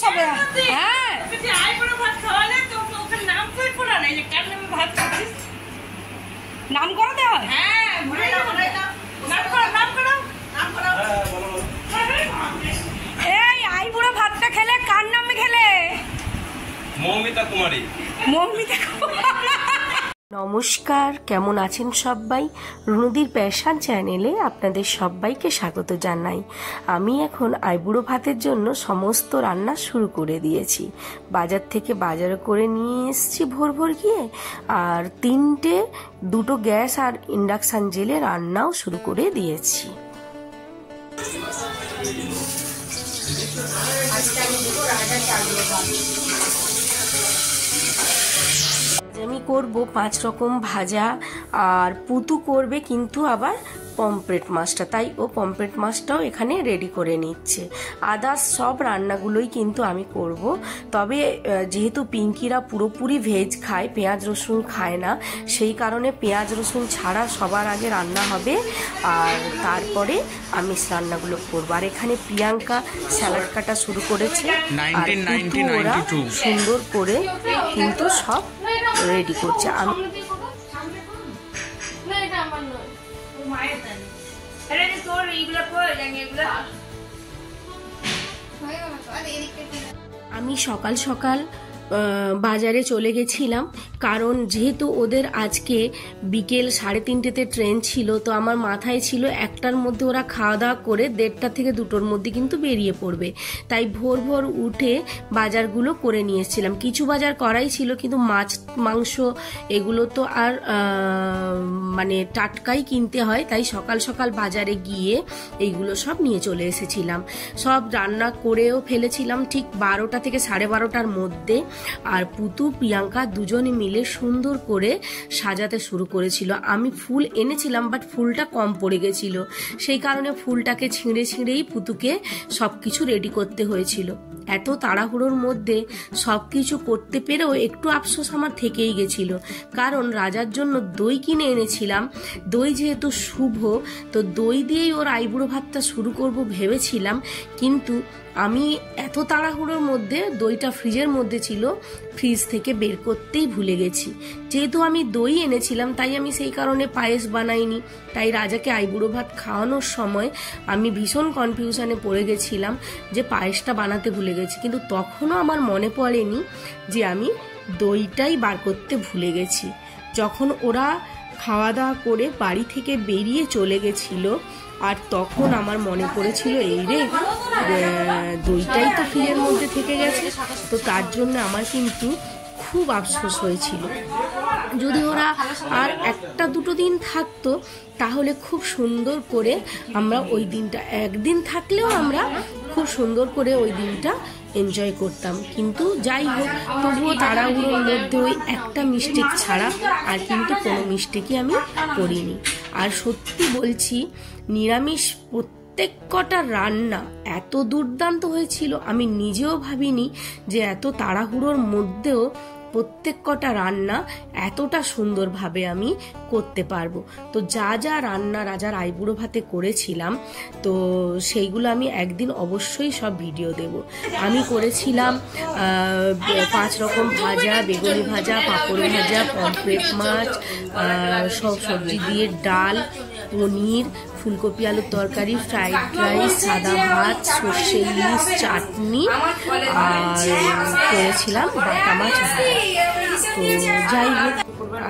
সব হ্যাঁ নাম করাতে হয়। এই আইবুড়ো ভাতটা খেলে কার নামে খেলে? মৌমিতা কুমারী। মৌমিতা নমস্কার, কেমন আছেন সবাই? রুনুদির প্যাশন চ্যানেলে আপনাদের সবাইকে স্বাগত জানাই। আমি এখন আইবুড়ো ভাতের জন্য সমস্ত রান্না শুরু করে দিয়েছি। বাজার থেকে বাজারে করে নিয়ে এসেছি ভোর ভোর গিয়ে, আর দুটো গ্যাস আর ইন্ডাকশান জেলে রান্নাও শুরু করে দিয়েছি। আমি করব 5 রকম ভাজা, আর পুতু করবে কিন্তু আবার পমফ্রেট মাছটা, তাই ও পমফ্রেট মাছটাও এখানে রেডি করে নিচ্ছে। আদার্স সব রান্নাগুলোই কিন্তু আমি করব, তবে যেহেতু পিঙ্কিরা পুরোপুরি ভেজ খায়, পেঁয়াজ রসুন খায় না, সেই কারণে পেঁয়াজ রসুন ছাড়া সবার আগে রান্না হবে, আর তারপরে আমিষ রান্নাগুলো করবো। আর এখানে প্রিয়াঙ্কা স্যালাড কাটা শুরু করেছে, আর ওরা সুন্দর করে কিন্তু সব রেডি করছে। আমি সকাল সকাল বাজারে চলে গেছিলাম, কারণ যেহেতু ওদের আজকে বিকেল 3:30তে ট্রেন ছিল, তো আমার মাথায় ছিল 1টার মধ্যে ওরা খাওয়া দাওয়া করে 1:30 থেকে 2টোর মধ্যে কিন্তু বেরিয়ে পড়বে, তাই ভোর ভোর উঠে বাজারগুলো করে নিয়ে এসেছিলাম। কিছু বাজার করাই ছিল, কিন্তু মাছ মাংস এগুলো তো আর মানে টাটকাই কিনতে হয়, তাই সকাল সকাল বাজারে গিয়ে এইগুলো সব নিয়ে চলে এসেছিলাম। সব রান্না করেও ফেলেছিলাম ঠিক 12টা থেকে 12:30টার মধ্যে। আর পুতু প্রিয়াঙ্কা দুজনে মিলে সুন্দর করে সাজাতে শুরু করেছিল। আমি ফুল এনেছিলাম, বাট ফুলটা কম পড়ে গেছিল, সেই কারণে ফুলটাকে ছিঁড়েই পুতুকে সবকিছু রেডি করতে হয়েছিল। এত তাড়াহুড়োর মধ্যে সবকিছু করতে পেরেও একটু আফসোস আমার থেকেই গেছিল, কারণ রাজার জন্য দই কিনে এনেছিলাম। দই যেহেতু শুভ, তো দই দিয়েই ওর আইবুড়ো ভাতটা শুরু করব ভেবেছিলাম, কিন্তু আমি এত তাড়াহুড়োর মধ্যে দইটা ফ্রিজের মধ্যে ছিল, ফ্রিজ থেকে বের করতেই ভুলে গেছি। যেহেতু আমি দই এনেছিলাম, তাই আমি সেই কারণে পায়েস বানাইনি। তাই রাজাকে আইবুড়ো ভাত খাওয়ানোর সময় আমি ভীষণ কনফিউশনে পড়ে গেছিলাম যে পায়েসটা বানাতে ভুলে গেছি, কিন্তু তখনও আমার মনে পড়েনি যে আমি দইটাই বার করতে ভুলে গেছি। যখন ওরা খাওয়া দাওয়া করে বাড়ি থেকে বেরিয়ে চলে গেছিল, আর তখন আমার মনে পড়েছিল এই রে দইটাই তো ফ্রিজের মধ্যে থেকে গেছে, তো তার জন্য আমার কিন্তু খুব আফসোস হয়েছিল। যদি ওরা আর 1-2 দিন থাকতো, তাহলে খুব সুন্দর করে আমরা ওই দিনটা, একদিন থাকলেও আমরা খুব সুন্দর করে ওই দিনটা এনজয় করতাম। কিন্তু যাই হোক, তবুও তাড়াহুড়োর মধ্যে ওই একটা মিস্টেক ছাড়া আর কিন্তু কোনো মিস্টেকই আমি করিনি। আর সত্যি বলছি, নিরামিষ প্রত্যেক কটা রান্না এত দুর্দান্ত হয়েছিল, আমি নিজেও ভাবিনি যে এত তাড়াহুড়োর মধ্যেও প্রত্যেক কটা রান্না এতটা সুন্দরভাবে আমি করতে পারবো। তো যা যা রান্না রাজার আইবুড়ো ভাতে করেছিলাম, তো সেইগুলো আমি একদিন অবশ্যই সব ভিডিও দেব। আমি করেছিলাম 5 রকম ভাজা, বেগুনি ভাজা, পাঁপড় ভাজা, পমফ্রেট মাছ, সব সবজি দিয়ে ডাল, পনির, ফুলকপি আলুর তরকারি, ফ্রাইড রাইস, সাদা ভাত, সর্ষে ইলিশ, চাটনি, আর করেছিলাম বাটা মাছ ভাজা। তো যাই হোক,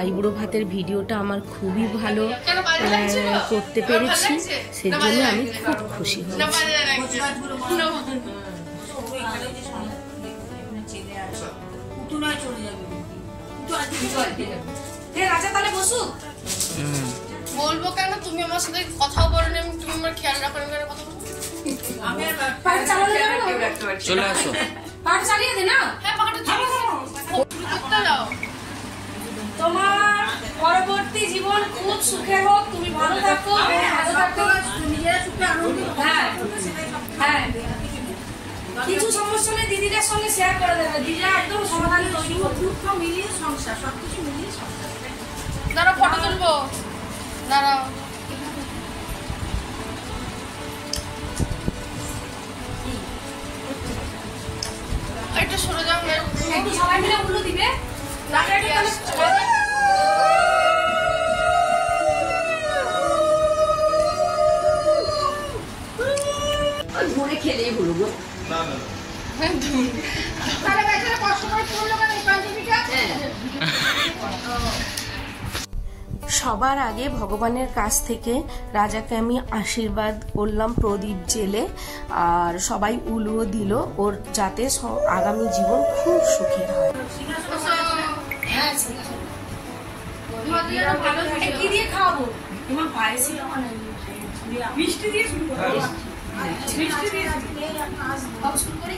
আইবুড়ো ভাতের ভিডিওটা আমার খুবই ভালো করতে পেরেছি, সেজন্য আমি খুব খুশি হয়েছি। বলবো কেন? তুমি আমার সাথে কথাও বলো না, তুমি আমার খেয়াল রাখো না, কথা বলো। চলে আসো, পাট চালিয়ে দে না। হ্যাঁ, পাটটা চালিয়ে দাও। তোমার পরবর্তী জীবন খুব সুখের হোক, তুমি ভালো থাকো, ভালো থাকো, নিজেরা সুখে আনন্দ। হ্যাঁ হ্যাঁ, কিছু সমস্যা নেই, দিদিদের সঙ্গে শেয়ার করে দেবে, দিদিরা একদম সমাধান তৈরি করবে। দুঃখ মিলিয়ে সংসার, সবকিছু মিলিয়ে সংসার। দাঁড়াও, ফটো তুলবো, দাঁড়াও। একটু সবাই মিলে উল্লু দিবে। ধরে খেলেই হলো গো। সবার আগে ভগবানের কাছ থেকে রাজাকে আমি আশীর্বাদ করলাম প্রদীপ জেলে, আর সবাই উলুও দিল ওর যাতে আগামী জীবন খুব সুখের হয়। কি দিয়ে খাওয়াবো? তোমার পায়ে ছিল মিষ্টি দিয়ে শুরু করো। মিষ্টি দিয়ে শুরু করে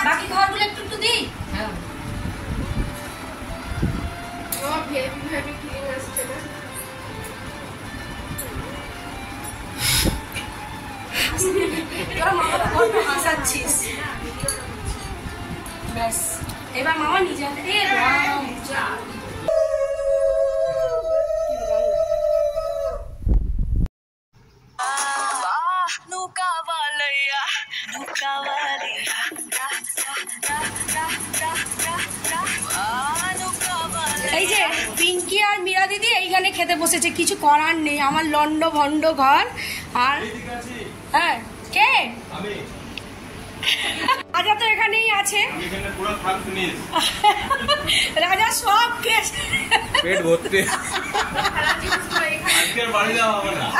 বাকি খাবারগুলো একটু একটু দিই। হাসাচ্ছিস ব্যাস, এবার মামা নিজে হাতে এই যে পিঙ্কি আর মীরা দিদি এইখানে খেতে বসেছে, কিছু করার নেই, আমার লন্ড ভন্ড ঘর। আর হ্যাঁ কে রাজা তো এখানেই আছে, রাজা সব পেট ভর্তি,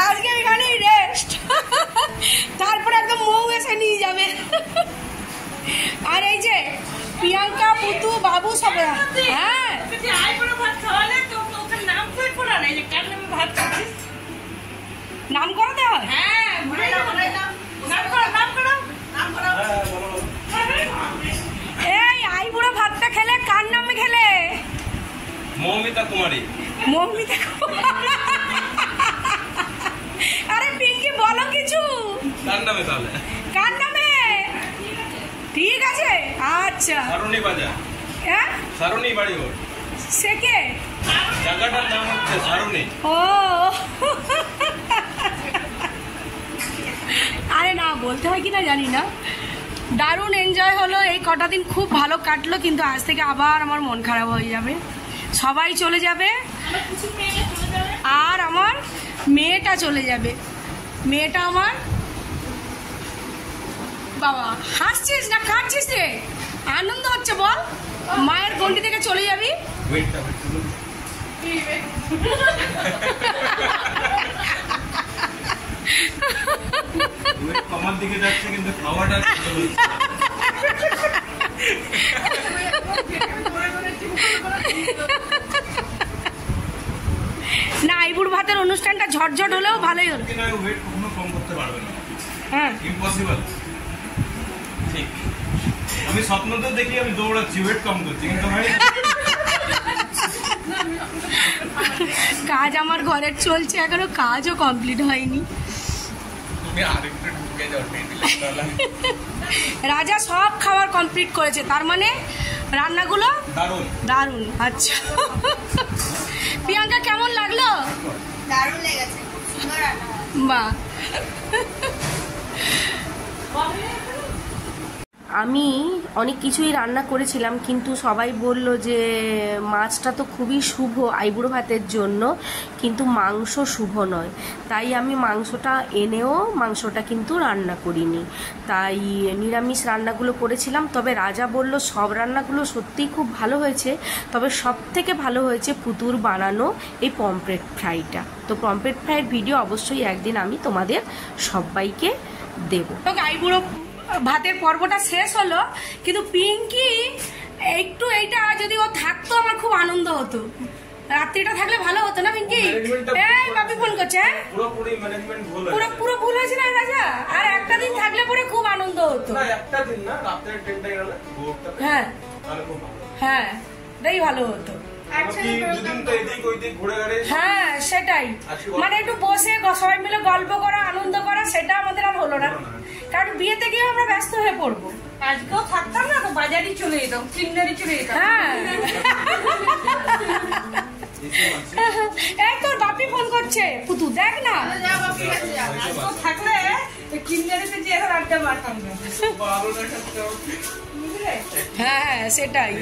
আজকে এখানেই রেস্ট, তারপর একদম মৌ এসে নিয়ে যাবে। আর এই যে প্রিয়াঙ্কা, পুতু, বাবু সব, হ্যাঁ নাম করাতে হয়। এই আই বুড়ো ভাতটা খেলে কার নামে খেলে? মৌমিতা কুমারী। মৌমিতা কুমারী। আরে পিঙ্কি বলো কিছু। কার নামে তাহলে? কার নামে? ঠিক আছে আচ্ছা। সারণী বাজার। হ্যাঁ সারণী বাড়ি ওর। সে কে? জায়গাটার নাম হচ্ছে সারণী। ও আরে না বলতে হয় কিনা জানি না। দারুণ এনজয় হলো, এই কটা দিন খুব ভালো কাটলো, কিন্তু আজ থেকে আবার আমার মন খারাপ হয়ে যাবে, সবাই চলে যাবে আর আমার মেয়েটা চলে যাবে। মেয়েটা আমার, বাবা হাসছিস না কাটছিস রে? আনন্দ হচ্ছে বল, মায়ের গন্ডি থেকে চলে যাবি। আমার দিকে যাচ্ছে কিন্তু খাওয়াটা না, আইবুড় ভাতের অনুষ্ঠানটা ঝটঝট হলেও ভালোই হলো। ওয়েট কখনো কম করতে পারবে না, হ্যাঁ ইম্পসিবল। ঠিক, আমি স্বপ্নতে দেখি আমি দৌড়াচ্ছি, ওয়েট কম করছি, কিন্তু ভাই কাজ আমার ঘরের চলছে, এখনো কাজও কমপ্লিট হয়নি। রাজা সব খাবার কমপ্লিট করেছে, তার মানে রান্নাগুলো দারুণ দারুণ। আচ্ছা প্রিয়াঙ্কা কেমন লাগলো? দারুণ লেগেছে, সুন্দর রান্না। বাহ, আমি অনেক কিছুই রান্না করেছিলাম, কিন্তু সবাই বলল যে মাছটা তো খুবই শুভ আইবুড়ো ভাতের জন্য, কিন্তু মাংস শুভ নয়, তাই আমি মাংসটা এনেও মাংসটা কিন্তু রান্না করিনি, তাই নিরামিষ রান্নাগুলো করেছিলাম। তবে রাজা বলল সব রান্নাগুলো সত্যিই খুব ভালো হয়েছে, তবে সব থেকে ভালো হয়েছে পুতুর বানানো এই পমফ্রেট ফ্রাইটা। তো পমফ্রেট ফ্রাইয়ের ভিডিও অবশ্যই একদিন আমি তোমাদের সবাইকে দেবো। তো আইবুড়ো ভাতের পর্বটা শেষ হলো, কিন্তু পিঙ্কি একটু এইটা যদি ও থাকতো আমার খুব আনন্দ হতো, রাত্রিটা থাকলে ভালো হতো না পিঙ্কি? এই বাপি ফোন করছে, পুরো ভুল হয়েছে না রাজা? আর একটা দিন থাকলে পরে খুব আনন্দ হতো। একটা দিন না, রাতের ট্রেনটা গেলে হ্যাঁ হ্যাঁ ওটাই ভালো হতো। দুদিন তো এদিক ওইদিক ঘুরে ঘুরে হ্যাঁ সেটাই, মানে একটু বসে সবাই মিলে গল্প করা, আনন্দ করা, সেটা আমাদের আর হলো না, কারণ বিয়েতে গিয়ে আমরা ব্যস্ত হয়ে পড়বো। আজকেও থাকতাম না তো বাজারই চলে যেতাম, কিন্ডারি চলে যেতাম। হ্যাঁ এই তোর বাপি ফোন করছে, পুতু দেখ না। আজকেও থাকলে কিন্ডারিতে যে এখন আড্ডা মারতাম না। হ্যাঁ সেটাই।